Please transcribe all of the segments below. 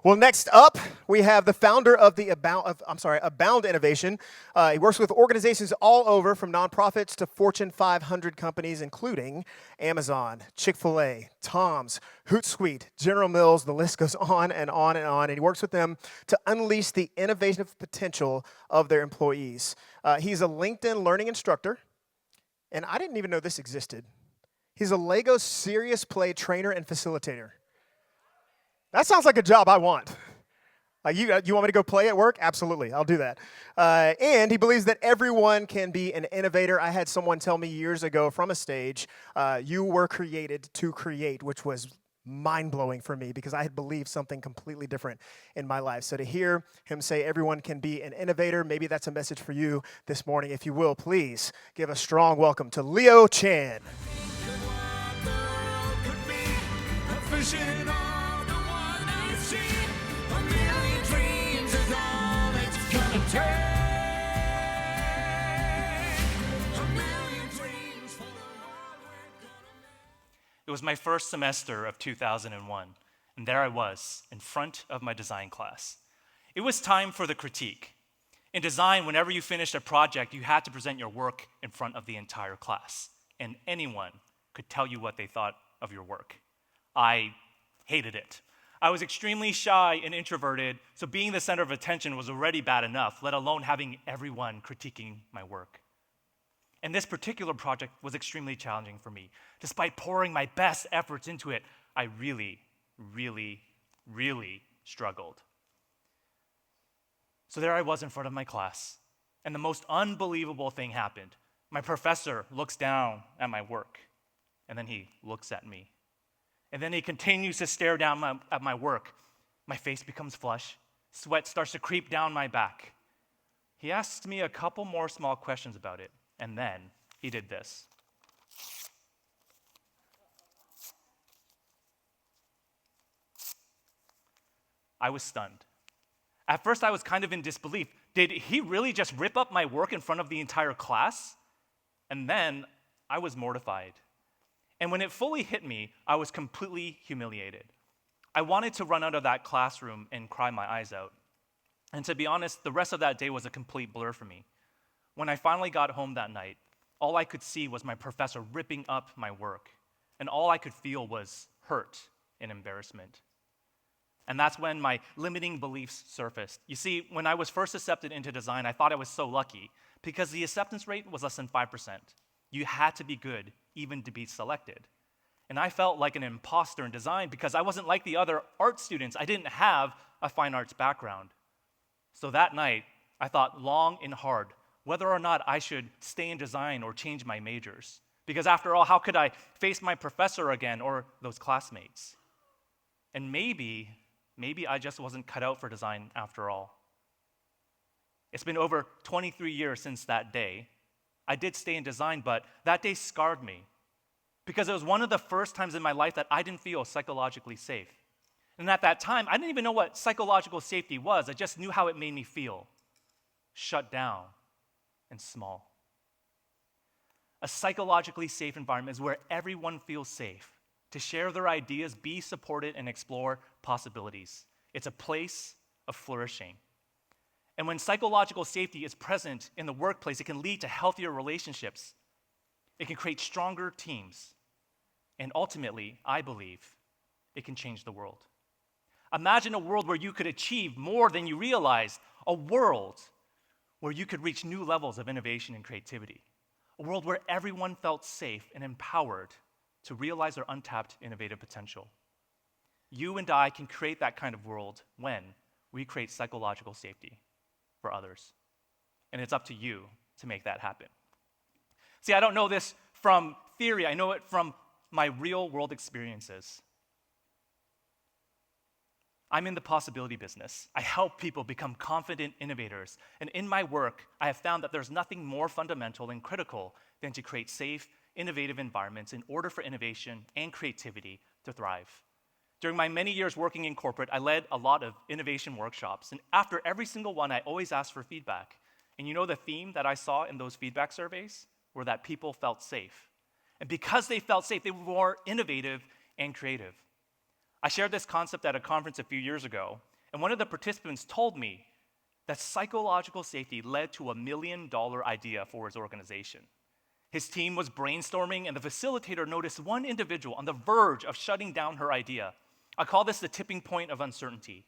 Well, next up, we have the founder of Abound Innovation. He works with organizations all over, from nonprofits to Fortune 500 companies, including Amazon, Chick-fil-A, Tom's, Hootsuite, General Mills. The list goes on and on and on. And he works with them to unleash the innovative potential of their employees. He's a LinkedIn learning instructor, and I didn't even know this existed. He's a Lego Serious Play trainer and facilitator. That sounds like a job I want. Like you want me to go play at work? Absolutely, I'll do that. And he believes that everyone can be an innovator. I had someone tell me years ago from a stage, you were created to create, which was mind-blowing for me because I had believed something completely different in my life. So to hear him say everyone can be an innovator, maybe that's a message for you this morning. If you will, please give a strong welcome to Leo Chan. It was my first semester of 2001, and there I was, in front of my design class. It was time for the critique. In design, whenever you finished a project, you had to present your work in front of the entire class, and anyone could tell you what they thought of your work. I hated it. I was extremely shy and introverted, so being the center of attention was already bad enough, let alone having everyone critiquing my work. And this particular project was extremely challenging for me. Despite pouring my best efforts into it, I really, really, really struggled. So there I was in front of my class, and the most unbelievable thing happened. My professor looks down at my work, and then he looks at me. And then he continues to stare down at my work. My face becomes flush. Sweat starts to creep down my back. He asks me a couple more small questions about it, and then he did this. I was stunned. At first, I was kind of in disbelief. Did he really just rip up my work in front of the entire class? And then I was mortified. And when it fully hit me, I was completely humiliated. I wanted to run out of that classroom and cry my eyes out. And to be honest, the rest of that day was a complete blur for me. When I finally got home that night, all I could see was my professor ripping up my work. And all I could feel was hurt and embarrassment. And that's when my limiting beliefs surfaced. You see, when I was first accepted into design, I thought I was so lucky because the acceptance rate was less than 5%. You had to be good even to be selected. And I felt like an imposter in design because I wasn't like the other art students. I didn't have a fine arts background. So that night, I thought long and hard whether or not I should stay in design or change my majors. Because after all, how could I face my professor again or those classmates? And maybe I just wasn't cut out for design after all. It's been over 23 years since that day. I did stay in design, but that day scarred me because it was one of the first times in my life that I didn't feel psychologically safe. And at that time, I didn't even know what psychological safety was. I just knew how it made me feel. Shut down and small. A psychologically safe environment is where everyone feels safe to share their ideas, be supported, and explore possibilities. It's a place of flourishing. And when psychological safety is present in the workplace, it can lead to healthier relationships. It can create stronger teams. And ultimately, I believe, it can change the world. Imagine a world where you could achieve more than you realized, a world where you could reach new levels of innovation and creativity, a world where everyone felt safe and empowered to realize their untapped innovative potential. You and I can create that kind of world when we create psychological safety for others. And it's up to you to make that happen. See, I don't know this from theory. I know it from my real world experiences. I'm in the possibility business. I help people become confident innovators. And in my work, I have found that there's nothing more fundamental and critical than to create safe, innovative environments in order for innovation and creativity to thrive. During my many years working in corporate, I led a lot of innovation workshops. And after every single one, I always asked for feedback. And you know the theme that I saw in those feedback surveys? Were that people felt safe. And because they felt safe, they were more innovative and creative. I shared this concept at a conference a few years ago, And one of the participants told me that psychological safety led to a $1 million idea for his organization. His team was brainstorming, and the facilitator noticed one individual on the verge of shutting down her idea. I call this the tipping point of uncertainty.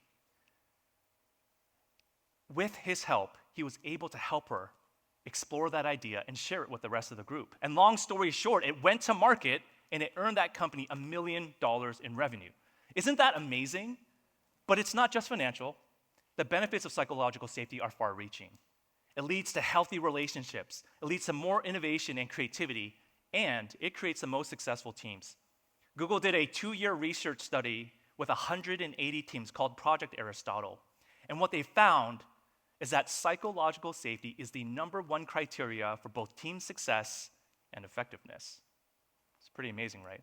With his help, he was able to help her explore that idea and share it with the rest of the group. And long story short, it went to market and it earned that company $1 million in revenue. Isn't that amazing? But it's not just financial. The benefits of psychological safety are far-reaching. It leads to healthy relationships. It leads to more innovation and creativity, and it creates the most successful teams. Google did a 2-year research study with 180 teams called Project Aristotle. And what they found is that psychological safety is the #1 criteria for both team success and effectiveness. It's pretty amazing, right?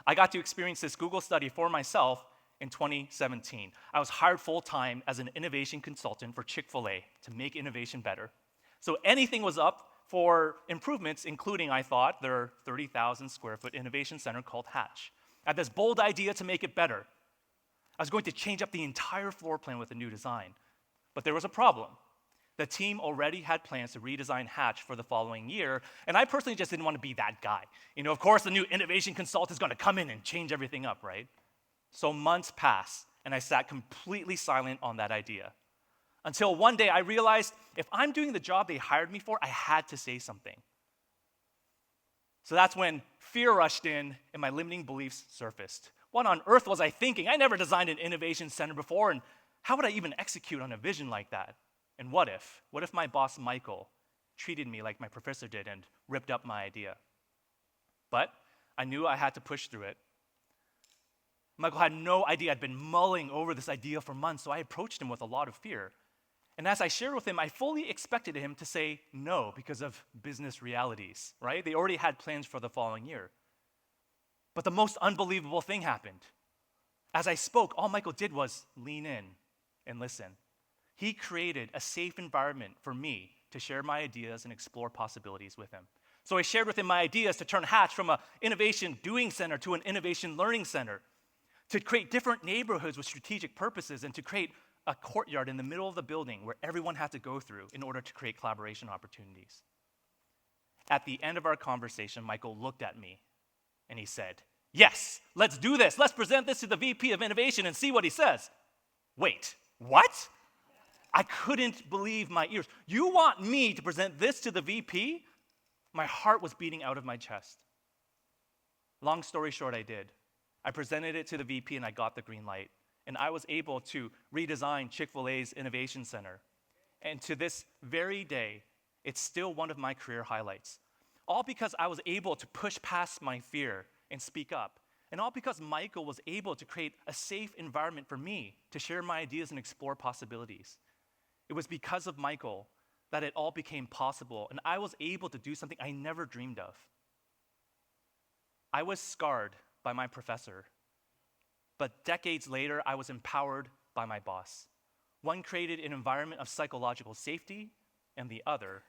I got to experience this Google study for myself in 2017. I was hired full-time as an innovation consultant for Chick-fil-A to make innovation better. So anything was up for improvements, including, I thought, their 30,000 square foot innovation center called Hatch. I had this bold idea to make it better. I was going to change up the entire floor plan with a new design. But there was a problem. The team already had plans to redesign Hatch for the following year, and I personally just didn't want to be that guy. Of course, the new innovation consultant is going to come in and change everything up, right? So months passed, and I sat completely silent on that idea. Until one day I realized if I'm doing the job they hired me for, I had to say something. So that's when fear rushed in and my limiting beliefs surfaced. What on earth was I thinking? I never designed an innovation center before, and how would I even execute on a vision like that? And what if? What if my boss, Michael, treated me like my professor did and ripped up my idea? But I knew I had to push through it. Michael had no idea I'd been mulling over this idea for months, so I approached him with a lot of fear. And as I shared with him, I fully expected him to say no because of business realities, right? They already had plans for the following year. But the most unbelievable thing happened. As I spoke, all Michael did was lean in and listen. He created a safe environment for me to share my ideas and explore possibilities with him. So I shared with him my ideas to turn Hatch from an innovation doing center to an innovation learning center, to create different neighborhoods with strategic purposes, and to create a courtyard in the middle of the building where everyone had to go through in order to create collaboration opportunities. At the end of our conversation, Michael looked at me and he said, "Yes, let's do this. Let's present this to the VP of Innovation and see what he says." Wait, what? I couldn't believe my ears. You want me to present this to the VP? My heart was beating out of my chest. Long story short, I did. I presented it to the VP and I got the green light. And I was able to redesign Chick-fil-A's Innovation Center. And to this very day, it's still one of my career highlights. All because I was able to push past my fear and speak up. And all because Michael was able to create a safe environment for me to share my ideas and explore possibilities. It was because of Michael that it all became possible, and I was able to do something I never dreamed of. I was scarred by my professor, but decades later, I was empowered by my boss. One created an environment of psychological safety, and the other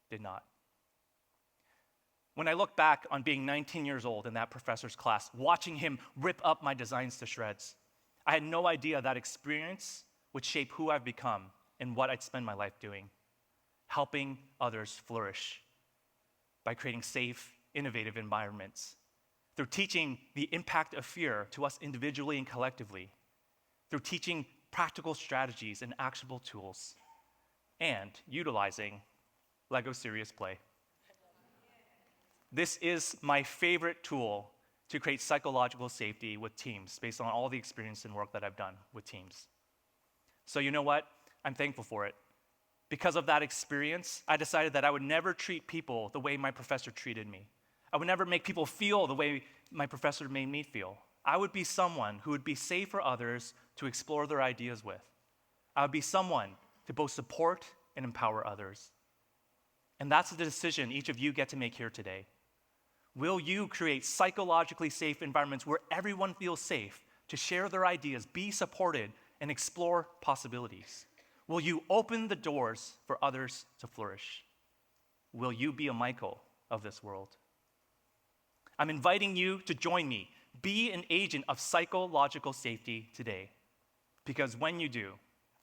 did not. When I look back on being 19 years old in that professor's class, watching him rip up my designs to shreds, I had no idea that experience would shape who I've become and what I'd spend my life doing, helping others flourish by creating safe, innovative environments, through teaching the impact of fear to us individually and collectively, through teaching practical strategies and actionable tools, and utilizing Lego Serious Play. This is my favorite tool to create psychological safety with teams based on all the experience and work that I've done with teams. So you know what? I'm thankful for it. Because of that experience, I decided that I would never treat people the way my professor treated me. I would never make people feel the way my professor made me feel. I would be someone who would be safe for others to explore their ideas with. I would be someone to both support and empower others. And that's the decision each of you get to make here today. Will you create psychologically safe environments where everyone feels safe to share their ideas, be supported, and explore possibilities? Will you open the doors for others to flourish? Will you be a Michael of this world? I'm inviting you to join me. Be an agent of psychological safety today. Because when you do,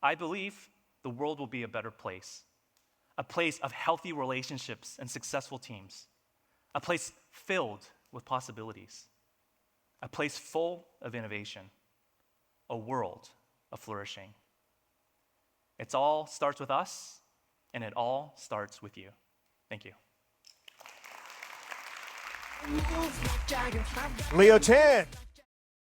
I believe the world will be a better place, a place of healthy relationships and successful teams, a place filled with possibilities, a place full of innovation, a world of flourishing. It all starts with us, and it all starts with you. Thank you. Leo Chan.